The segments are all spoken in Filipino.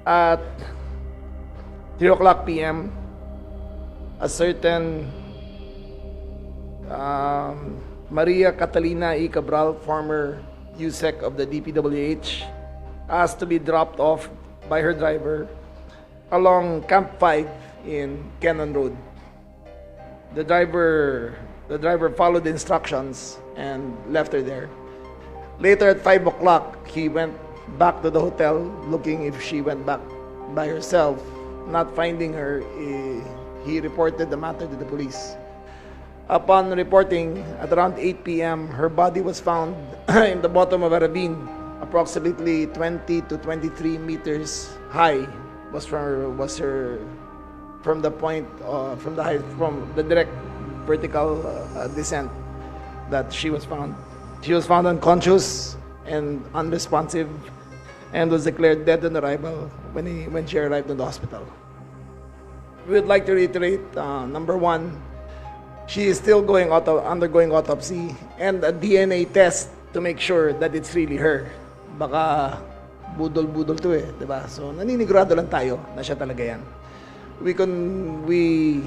At 3 o'clock p.m., a certain Maria Catalina E. Cabral, former USEC of the DPWH, asked to be dropped off by her driver along Camp 5 in Cannon Road. The driver followed the instructions and left her there. Later at 5 o'clock, he went back to the hotel looking if she went back by herself. Not finding her, he reported the matter to the police. Upon reporting, at around 8 p.m., her body was found in the bottom of a ravine, approximately 20 to 23 meters high. Was her from the point from the direct vertical descent that she was found. She was found unconscious and unresponsive, and was declared dead on arrival when she arrived in the hospital. We would like to reiterate, number one, she is still undergoing autopsy and a DNA test to make sure that it's really her. Baka budol-budol to di ba? So naninigurado lang tayo na siya talaga yan. We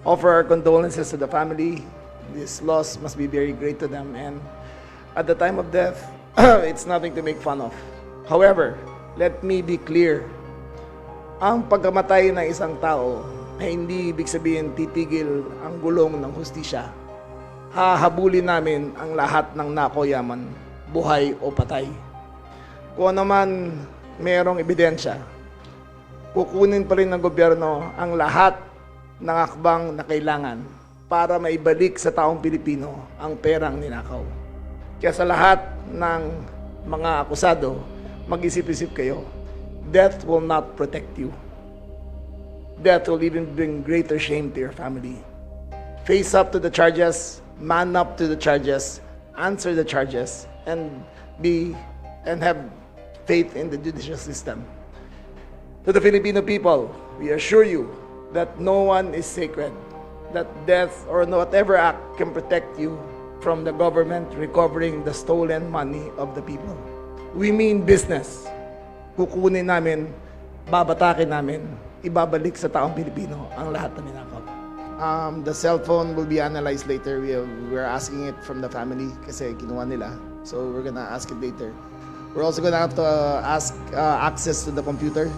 offer our condolences to the family. This loss must be very great to them, and at the time of death, it's nothing to make fun of. However, let me be clear. Ang pagkamatay ng isang tao ay hindi ibig sabihin titigil ang gulong ng hustisya. Hahabulin namin ang lahat ng nakoyaman, buhay o patay. Kung naman mayroong ebidensya, kukunin pa rin ng gobyerno ang lahat ng akbang na kailangan para maibalik sa taong Pilipino ang perang ninakaw. Kaya sa lahat ng mga akusado, mag-isip-isip kayo. Death will not protect you. Death will even bring greater shame to your family. Face up to the charges, man up to the charges, answer the charges, and have faith in the judicial system. To the Filipino people, we assure you that no one is sacred, that death or whatever act can protect you from the government recovering the stolen money of the people. We mean business. Kukunin namin, babatakin namin, ibabalik sa taong Pilipino ang lahat na ninakaw. The cell phone will be analyzed later. We're asking it from the family kasi kinuha nila. So we're gonna ask it later. We're also gonna have to ask access to the computers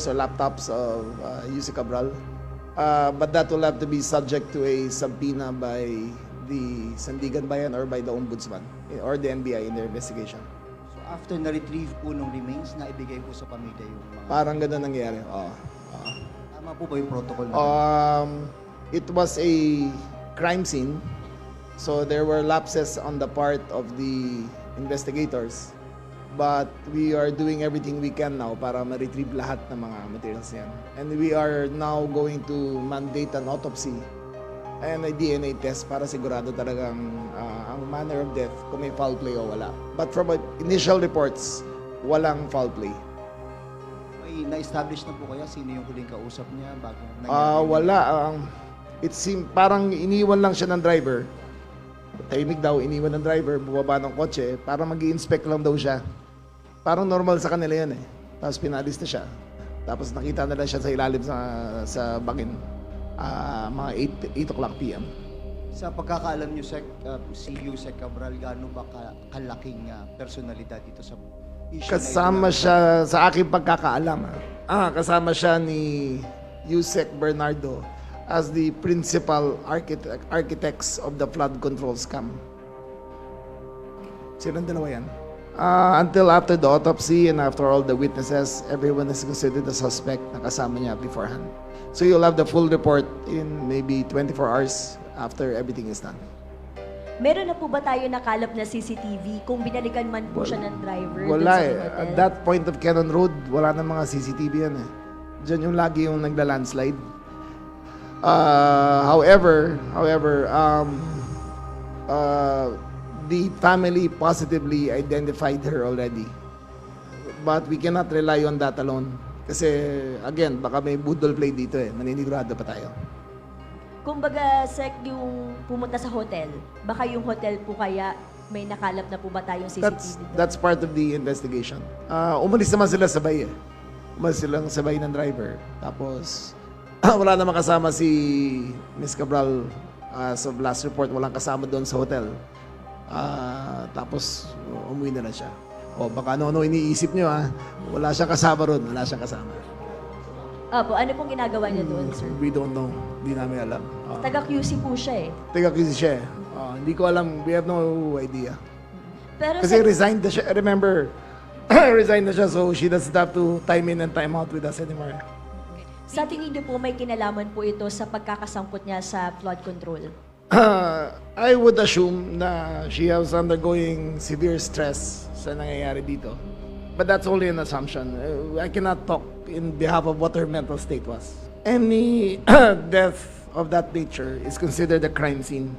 or laptops of UC Cabral. But that will have to be subject to a subpoena by the Sandigan Bayan or by the Ombudsman or the NBI in their investigation. So after na-retrieve po ng remains, na ibigay po sa pamilya yung mga... Parang ganun nangyari. Tama po ba yung protocol na? It was a crime scene. So there were lapses on the part of the investigators. But we are doing everything we can now para ma-retrieve lahat ng mga materials yan. And we are now going to mandate an autopsy and a DNA test para sigurado talagang ang manner of death kung may foul play o wala. But from initial reports, walang foul play. May na-establish na po kaya sino yung huling kausap niya bago wala. It seemed parang iniwan lang siya ng driver. Tahimik daw, iniwan ng driver, bumaba ng kotse para mag-i-inspect lang daw siya. Parang normal sa kanila yan eh. Tapos pinalis na siya. Tapos nakita na lang siya sa ilalim sa bangin. Mga 8 o'clock p.m. Sa pagkakaalam niyo, si Yusek Cabral, gaano ba kalaking personalidad dito sa issue Kasama siya, sa aking pagkakaalam, kasama siya ni Yusek Bernardo as the principal architects of the flood control scam. Silang dalawa yan. Until after the autopsy and after all the witnesses, everyone is considered a suspect na kasama niya beforehand. So you'll have the full report in maybe 24 hours after everything is done. Meron na po ba tayo nakalap na CCTV kung binalikan man po siya ng driver? Wala dun sa eh. hotel? At that point of Cannon Road, wala na mga CCTV yan eh. Diyan yung lagi yung nagla-landslide. However, the family positively identified her already. But we cannot rely on that alone. Kasi, again, baka may budol play dito eh. Maninigurado pa tayo. Kumbaga, Sec, yung pumunta sa hotel, baka yung hotel po kaya may nakalap na po ba tayong CCTV? That's part of the investigation. Umalis naman sila sabay eh. mas silang sabay ng driver. Tapos, wala naman kasama si Miss Cabral as of last report. Walang kasama doon sa hotel. Tapos, umuwi na lang siya. O, baka ano-ano iniisip nyo, ha? Wala siyang kasama ron. Wala siyang kasama. Opo, ano pong ginagawa niya doon, sir? We don't know. Hindi namin alam. Taga-QC po siya eh. Taga-QC siya. Hindi ko alam. We have no idea. Pero Kasi resigned na siya. Remember, resigned na siya, so she doesn't have to time in and time out with us anymore. sa tingin niyo po may kinalaman po ito sa pagkakasangkot niya sa flood control? I would assume na she was undergoing severe stress sa nangyayari dito. But that's only an assumption. I cannot talk in behalf of what her mental state was. Any death of that nature is considered a crime scene.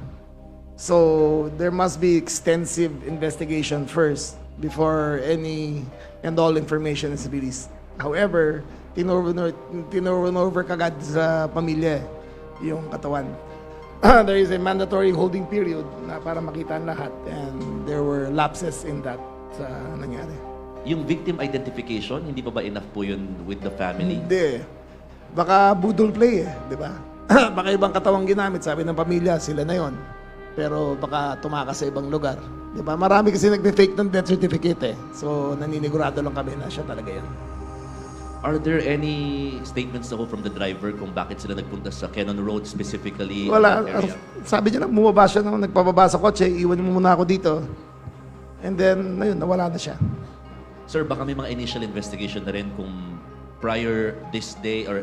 So there must be extensive investigation first before any and all information is released. However, tinurnover kagad sa pamilya yung katawan. There is a mandatory holding period na para makita ang lahat, and there were lapses in that sa nangyari. Yung victim identification, hindi pa ba enough po yun with the family? Hindi. Baka budol play di ba? Baka ibang katawang ginamit, sabi ng pamilya, sila na yon. Pero baka tumakas sa ibang lugar. Di ba? Marami kasi nagbe-fake ng death certificate So, naninigurado lang kami na siya talaga yan. Are there any statements ako from the driver kung bakit sila nagpunta sa Cannon Road specifically? Wala. in that area? Sabi niya lang, bumaba siya nung nagpababa sa kotse, iwan mo muna ako dito. And then, ayun, nawala na siya. Sir, baka may mga initial investigation na rin kung prior this day or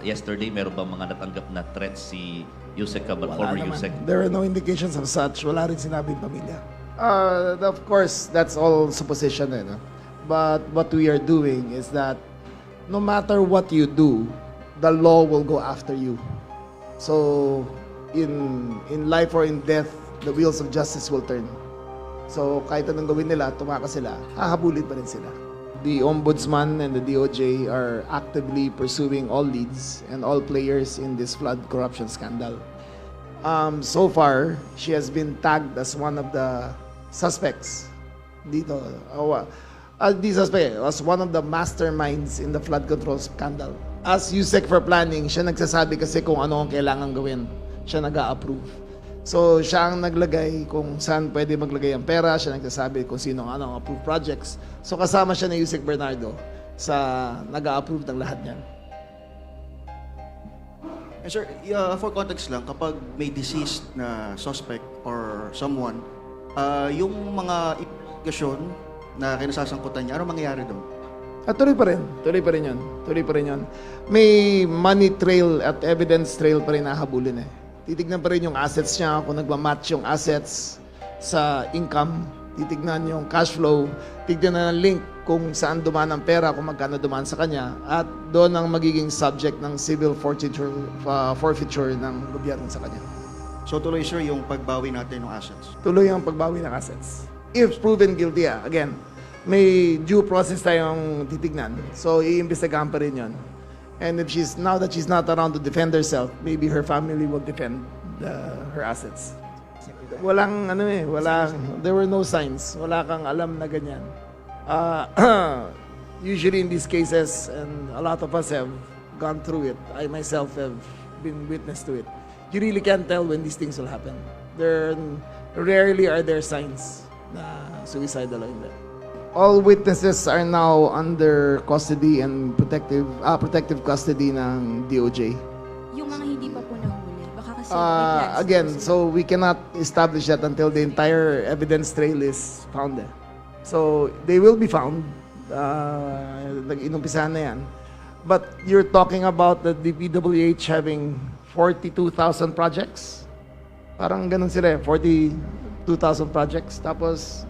yesterday, meron ba mga natanggap na threats si Yusek Cabral, Wala former naman. Yusek? There are no indications of such. Wala rin sinabi ng pamilya. Of course, that's all supposition. No? But what we are doing is that no matter what you do, the law will go after you. So, in life or in death, the wheels of justice will turn. So, kahit anong gawin nila, tumakas sila, hahabulin pa rin sila. The Ombudsman and the DOJ are actively pursuing all leads and all players in this flood corruption scandal. So far, she has been tagged as one of the suspects dito. The suspect was one of the masterminds in the flood control scandal. As USEC for planning, siya nagsasabi kasi kung ano ang kailangan gawin. Siya nag-a-approve. So, siya ang naglagay kung saan pwede maglagay ang pera. Siya nagsasabi kung sino ang approved projects. So, kasama siya ni Yusek Bernardo sa nag-a-approve ng lahat niyan. Sir, for context lang, kapag may deceased na suspect or someone, yung mga investigasyon na kinasasangkutan niya, ano mangyayari doon? Tuloy pa rin. Tuloy pa rin yun. Tuloy pa rin yun. May money trail at evidence trail pa rin nahabulin Titignan pa rin yung assets niya, kung nagmamatch yung assets sa income. Titignan yung cash flow. Tignan na ng link kung saan dumaan ang pera, kung magkano dumaan sa kanya. At doon ang magiging subject ng civil forfeiture ng gobyerno sa kanya. So tuloy sir, yung pagbawi natin ng assets. Tuloy ang pagbawi ng assets. If proven guilty, again, may due process tayong titignan. So, iimbestigahan pa rin yun. And if now that she's not around to defend herself, maybe her family will defend her assets. There were no signs. Wala kang alam na ganyan. Usually in these cases, and a lot of us have gone through it, I myself have been witness to it. You really can't tell when these things will happen. Rarely are there signs na suicidal o hindi. All witnesses are now under custody and protective custody ng DOJ. Yung mga hindi pa po nahuli, baka kasi may plans Again, po sila. so we cannot establish that until the entire evidence trail is found. So they will be found. Nag-inumpisahan na yan. But you're talking about the DPWH having 42,000 projects? Parang ganun sila 42,000 projects. Tapos,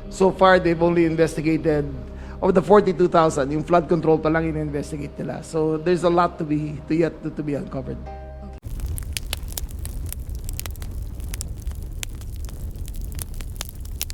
so far, they've only investigated, of the 42,000, yung flood control pa lang in-investigate nila. So, there's a lot to be uncovered.